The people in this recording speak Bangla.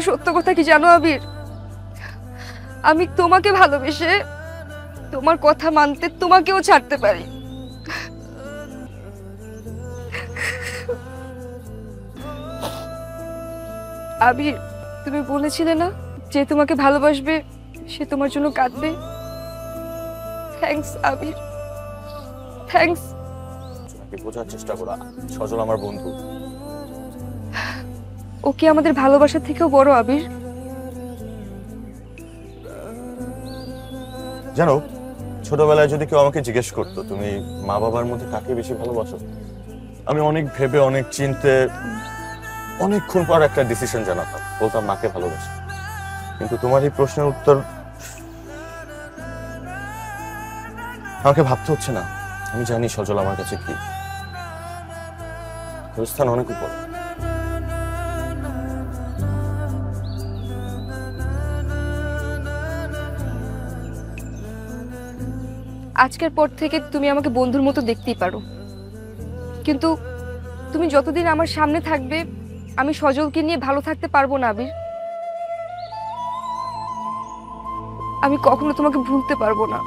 সত্য কথা কি জানো আবির, আমি তোমাকে ভালোবেসে তোমার কথা মানতে তোমাকেও ছাড়তে পারি। আবির, তুমি বলেছিলে না যে তোমাকে ভালোবাসবে সে তোমার জন্য কাঁদবে। থ্যাঙ্কস আবির, থ্যাঙ্কস। তোমাকে বোঝার চেষ্টা করা, সজল আমার বন্ধু। ও কি আমাদের ভালোবাসার থেকেও বড় আবির? জানো, ছোটবেলায় যদি কেউ আমাকে জিজ্ঞেস করতো তুমি মা বাবার মধ্যে কাকে বেশি ভালোবাসো, আমি অনেক ভেবে অনেক চিনতে অনেকক্ষণ পর একটা ডিসিশন জানাতাম, বলতাম মাকে ভালোবাসি। কিন্তু তোমার এই প্রশ্নের উত্তর আমাকে ভাবতে হচ্ছে না। আমি জানি সজল আমার কাছে কি, ওর স্থান অনেক উপর। আজকের পর থেকে তুমি আমাকে বন্ধুর মতো দেখতেই পারো, কিন্তু তুমি যতদিন আমার সামনে থাকবে আমি সজলকে নিয়ে ভালো থাকতে পারবো না আবির। আমি কখনো তোমাকে ভুলতে পারবো না।